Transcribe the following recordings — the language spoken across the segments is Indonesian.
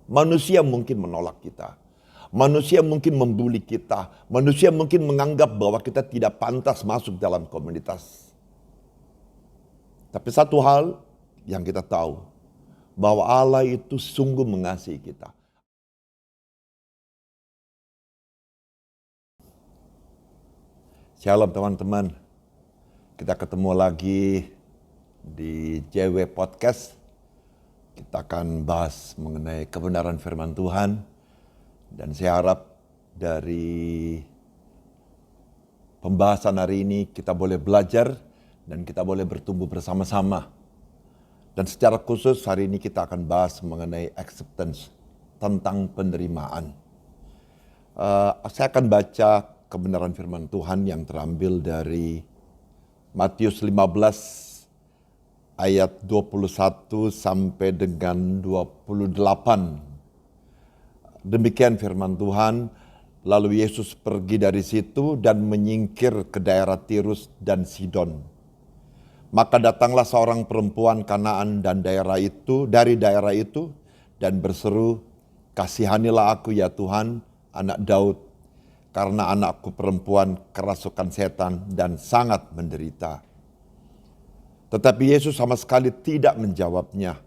Manusia mungkin menolak kita. Manusia mungkin membuli kita. Manusia mungkin menganggap bahwa kita tidak pantas masuk dalam komunitas. Tapi satu hal yang kita tahu, bahwa Allah itu sungguh mengasihi kita. Shalom teman-teman, kita ketemu lagi di JW Podcast. Kita akan bahas mengenai kebenaran firman Tuhan. Dan saya harap dari pembahasan hari ini kita boleh belajar dan kita boleh bertumbuh bersama-sama. Dan secara khusus hari ini kita akan bahas mengenai acceptance, tentang penerimaan. Saya akan baca kebenaran firman Tuhan yang terambil dari Matius 15 ayat 21 sampai dengan 28. Demikian firman Tuhan, lalu Yesus pergi dari situ dan menyingkir ke daerah Tirus dan Sidon. Maka datanglah seorang perempuan Kanaan dan dari daerah itu dan berseru, "Kasihanilah aku ya Tuhan, anak Daud, karena anakku perempuan kerasukan setan dan sangat menderita." Tetapi Yesus sama sekali tidak menjawabnya.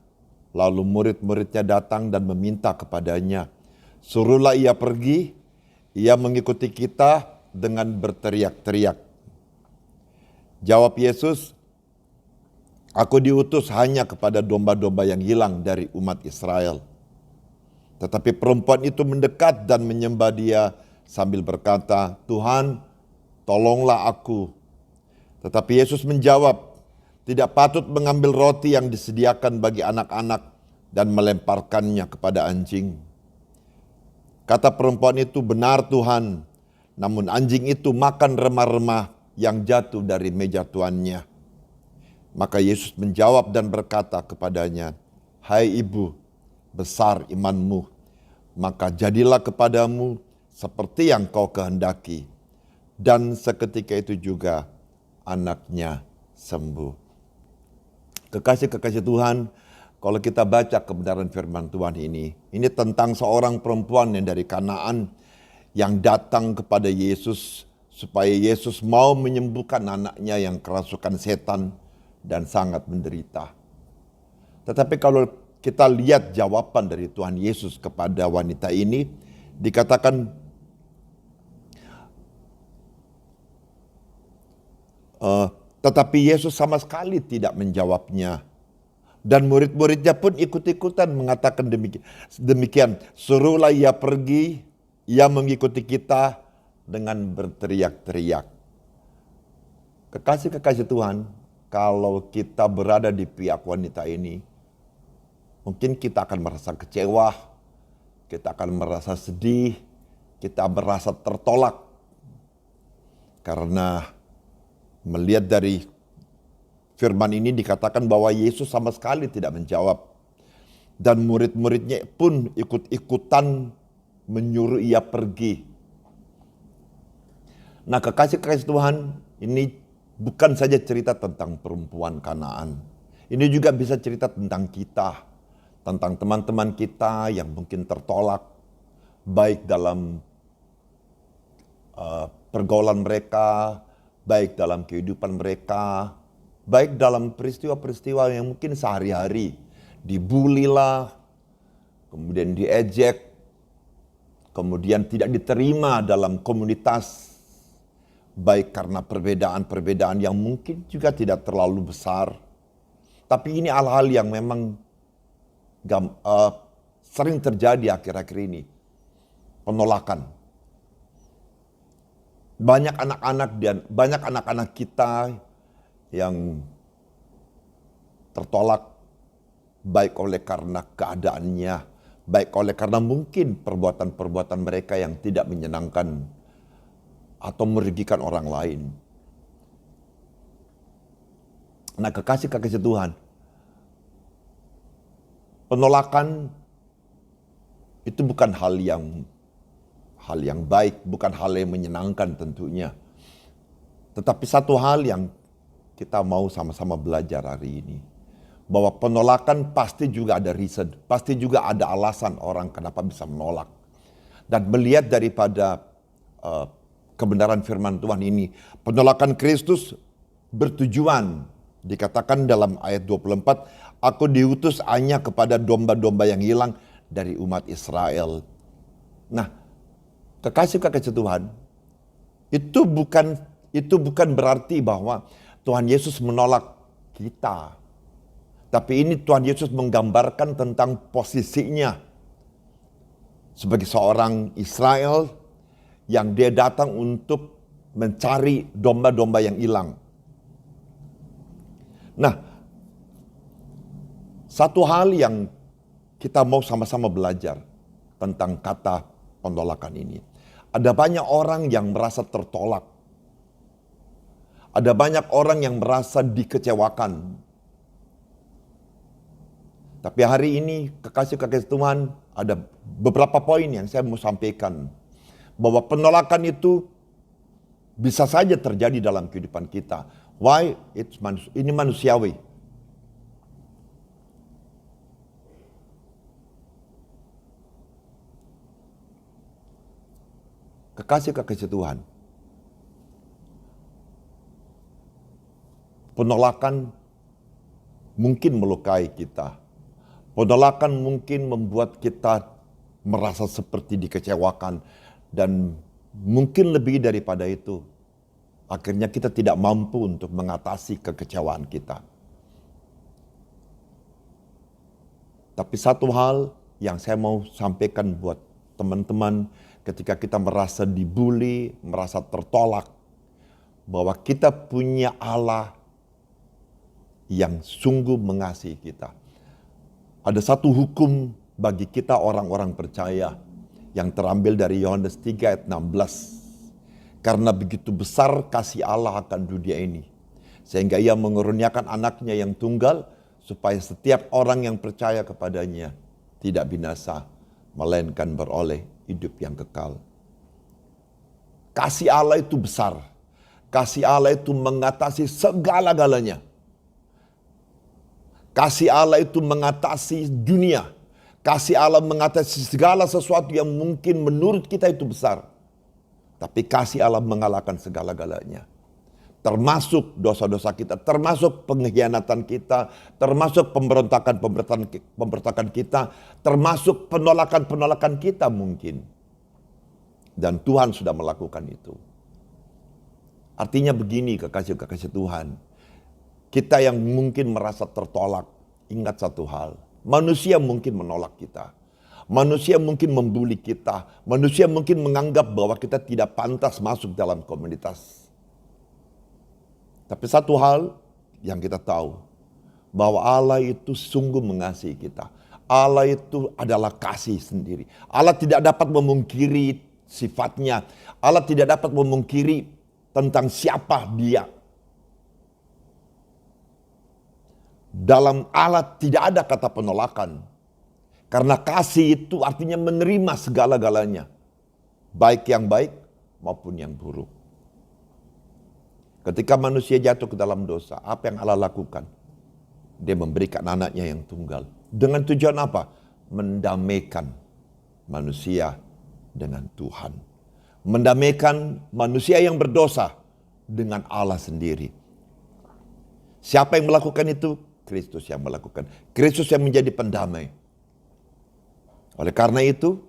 Lalu murid-muridnya datang dan meminta kepadanya, "Suruhlah ia pergi, ia mengikuti kita," dengan berteriak-teriak. Jawab Yesus, "Aku diutus hanya kepada domba-domba yang hilang dari umat Israel." Tetapi perempuan itu mendekat dan menyembah dia sambil berkata, "Tuhan, tolonglah aku." Tetapi Yesus menjawab, "Tidak patut mengambil roti yang disediakan bagi anak-anak dan melemparkannya kepada anjing." Kata perempuan itu, "Benar Tuhan, namun anjing itu makan remah-remah yang jatuh dari meja tuannya." Maka Yesus menjawab dan berkata kepadanya, "Hai ibu, besar imanmu, maka jadilah kepadamu seperti yang kau kehendaki." Dan seketika itu juga anaknya sembuh. Kekasih-kekasih Tuhan, kalau kita baca kebenaran firman Tuhan ini tentang seorang perempuan yang dari Kanaan yang datang kepada Yesus supaya Yesus mau menyembuhkan anaknya yang kerasukan setan dan sangat menderita. Tetapi kalau kita lihat jawaban dari Tuhan Yesus kepada wanita ini, dikatakan tetapi Yesus sama sekali tidak menjawabnya. Dan murid-muridnya pun ikut-ikutan mengatakan demikian. "Suruhlah ia pergi, ia mengikuti kita," dengan berteriak-teriak. Kekasih-kekasih Tuhan, kalau kita berada di pihak wanita ini, mungkin kita akan merasa kecewa, kita akan merasa sedih, kita merasa tertolak. Karena melihat dari firman ini dikatakan bahwa Yesus sama sekali tidak menjawab. Dan murid-muridnya pun ikut-ikutan menyuruh ia pergi. Nah, kekasih-kekasih Tuhan, ini bukan saja cerita tentang perempuan Kanaan. Ini juga bisa cerita tentang kita. Tentang teman-teman kita yang mungkin tertolak. Baik dalam pergaulan mereka, baik dalam kehidupan mereka, baik dalam peristiwa-peristiwa yang mungkin sehari-hari. Dibully lah, kemudian diejek, kemudian tidak diterima dalam komunitas. Baik karena perbedaan-perbedaan yang mungkin juga tidak terlalu besar. Tapi ini hal-hal yang memang sering terjadi akhir-akhir ini. Penolakan. Banyak anak-anak kita yang tertolak baik oleh karena keadaannya, baik oleh karena mungkin perbuatan-perbuatan mereka yang tidak menyenangkan atau merugikan orang lain. Nah, kekasih-kekasih Tuhan, penolakan itu bukan hal yang baik, bukan hal yang menyenangkan tentunya. Tetapi satu hal yang kita mau sama-sama belajar hari ini, bahwa penolakan pasti juga ada reason, pasti juga ada alasan orang kenapa bisa menolak. Dan melihat daripada kebenaran firman Tuhan ini, penolakan Kristus bertujuan, dikatakan dalam ayat 24, aku diutus hanya kepada domba-domba yang hilang dari umat Israel. Nah, kekasih-kekasih Tuhan, itu bukan berarti bahwa Tuhan Yesus menolak kita. Tapi ini Tuhan Yesus menggambarkan tentang posisinya sebagai seorang Israel yang dia datang untuk mencari domba-domba yang hilang. Nah, satu hal yang kita mau sama-sama belajar tentang kata penolakan ini. Ada banyak orang yang merasa tertolak. Ada banyak orang yang merasa dikecewakan. Tapi hari ini kekasih-kekasih Tuhan, ada beberapa poin yang saya mau sampaikan. Bahwa penolakan itu bisa saja terjadi dalam kehidupan kita. Why? Ini manusiawi. Kekasih-kekasih Tuhan, penolakan mungkin melukai kita. Penolakan mungkin membuat kita merasa seperti dikecewakan. Dan mungkin lebih daripada itu, akhirnya kita tidak mampu untuk mengatasi kekecewaan kita. Tapi satu hal yang saya mau sampaikan buat teman-teman, ketika kita merasa dibully, merasa tertolak, bahwa kita punya Allah yang sungguh mengasihi kita. Ada satu hukum bagi kita orang-orang percaya yang terambil dari Yohanes 3 ayat 16. Karena begitu besar kasih Allah akan dunia ini, sehingga ia mengurniakan anaknya yang tunggal, supaya setiap orang yang percaya kepadanya tidak binasa, melainkan beroleh hidup yang kekal. Kasih Allah itu besar. Kasih Allah itu mengatasi segala-galanya. Kasih Allah itu mengatasi dunia. Kasih Allah mengatasi segala sesuatu yang mungkin menurut kita itu besar. Tapi kasih Allah mengalahkan segala-galanya. Termasuk dosa-dosa kita, termasuk pengkhianatan kita, termasuk pemberontakan kita, termasuk penolakan-penolakan kita mungkin. Dan Tuhan sudah melakukan itu. Artinya begini, kekasih-kekasih Tuhan. Kita yang mungkin merasa tertolak, ingat satu hal. Manusia mungkin menolak kita. Manusia mungkin membuli kita. Manusia mungkin menganggap bahwa kita tidak pantas masuk dalam komunitas. Tapi satu hal yang kita tahu, bahwa Allah itu sungguh mengasihi kita. Allah itu adalah kasih sendiri. Allah tidak dapat memungkiri sifatnya. Allah tidak dapat memungkiri tentang siapa dia. Dalam Allah tidak ada kata penolakan. Karena kasih itu artinya menerima segala-galanya. Baik yang baik maupun yang buruk. Ketika manusia jatuh ke dalam dosa, apa yang Allah lakukan? Dia memberikan anaknya yang tunggal. Dengan tujuan apa? Mendamaikan manusia dengan Tuhan. Mendamaikan manusia yang berdosa dengan Allah sendiri. Siapa yang melakukan itu? Kristus yang melakukan. Kristus yang menjadi pendamai. Oleh karena itu,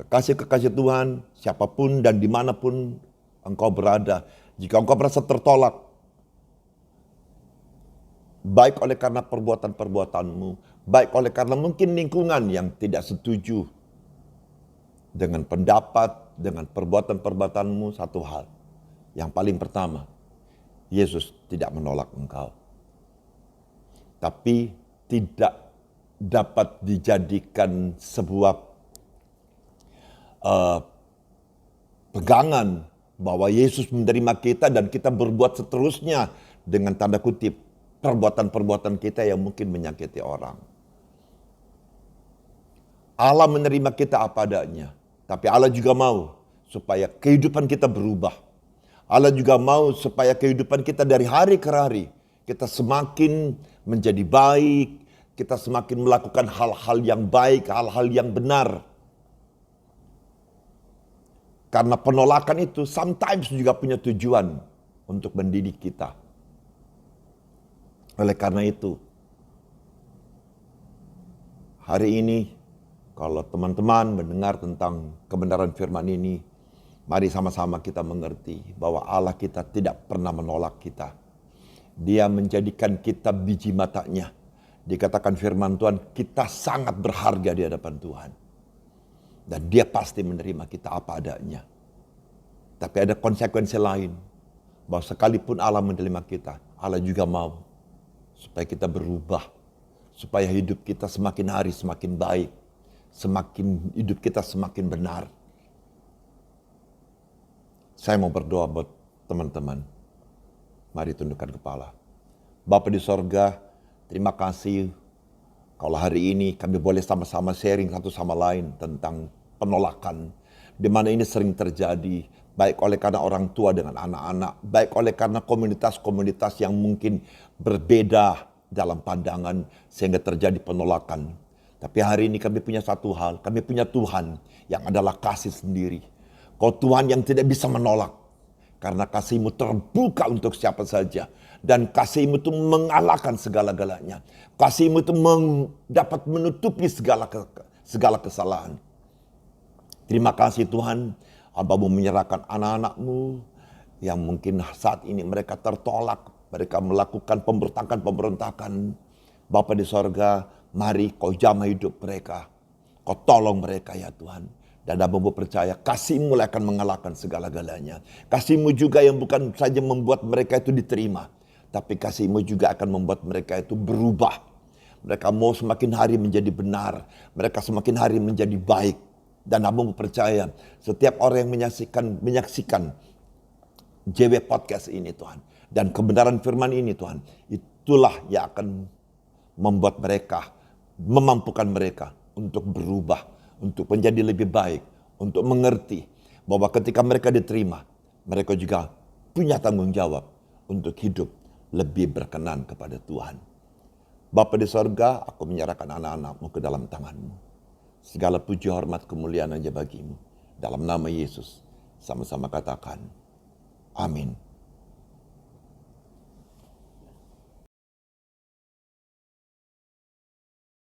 kekasih-kekasih Tuhan, siapapun dan dimanapun engkau berada, jika engkau merasa tertolak, baik oleh karena perbuatan-perbuatanmu, baik oleh karena mungkin lingkungan yang tidak setuju dengan pendapat, dengan perbuatan-perbuatanmu, satu hal. Yang paling pertama, Yesus tidak menolak engkau. Tapi tidak dapat dijadikan sebuah pegangan bahwa Yesus menerima kita dan kita berbuat seterusnya dengan tanda kutip perbuatan-perbuatan kita yang mungkin menyakiti orang. Allah menerima kita apa adanya, tapi Allah juga mau supaya kehidupan kita berubah. Allah juga mau supaya kehidupan kita dari hari ke hari, kita semakin menjadi baik, kita semakin melakukan hal-hal yang baik, hal-hal yang benar. Karena penolakan itu sometimes juga punya tujuan untuk mendidik kita. Oleh karena itu, hari ini kalau teman-teman mendengar tentang kebenaran firman ini, mari sama-sama kita mengerti bahwa Allah kita tidak pernah menolak kita. Dia menjadikan kita biji matanya. Dikatakan firman Tuhan, kita sangat berharga di hadapan Tuhan. Dan dia pasti menerima kita apa adanya. Tapi ada konsekuensi lain. Bahwa sekalipun Allah menerima kita, Allah juga mau supaya kita berubah. Supaya hidup kita semakin hari semakin baik. Semakin hidup kita semakin benar. Saya mau berdoa buat teman-teman. Mari tundukkan kepala. Bapa di sorga, terima kasih kalau hari ini kami boleh sama-sama sharing satu sama lain tentang penolakan. Di mana ini sering terjadi, baik oleh karena orang tua dengan anak-anak, baik oleh karena komunitas-komunitas yang mungkin berbeda dalam pandangan sehingga terjadi penolakan. Tapi hari ini kami punya satu hal, kami punya Tuhan yang adalah kasih sendiri. Kau Tuhan yang tidak bisa menolak. Karena kasih-Mu terbuka untuk siapa saja. Dan kasih-Mu itu mengalahkan segala-galanya. Kasih-Mu itu dapat menutupi segala kesalahan. Terima kasih Tuhan, Hamba-Mu menyerahkan anak-anak-Mu yang mungkin saat ini mereka tertolak. Mereka melakukan pemberontakan. Bapa di sorga, mari Kau jamah hidup mereka. Kau tolong mereka ya Tuhan. Dan Hamba-Mu percaya kasih-Mu akan mengalahkan segala-galanya. Kasih-Mu juga yang bukan saja membuat mereka itu diterima. Tapi kasih-Mu juga akan membuat mereka itu berubah. Mereka mau semakin hari menjadi benar. Mereka semakin hari menjadi baik. Dan Hamba-Mu percaya setiap orang yang menyaksikan JW Podcast ini Tuhan. Dan kebenaran firman ini Tuhan. Itulah yang akan membuat mereka, memampukan mereka untuk berubah. Untuk menjadi lebih baik. Untuk mengerti bahwa ketika mereka diterima. Mereka juga punya tanggung jawab untuk hidup lebih berkenan kepada Tuhan. Bapa di sorga, aku menyerahkan anak-anak-Mu ke dalam tangan-Mu. Segala puji hormat kemuliaan aja bagi-Mu. Dalam nama Yesus, sama-sama katakan, amin.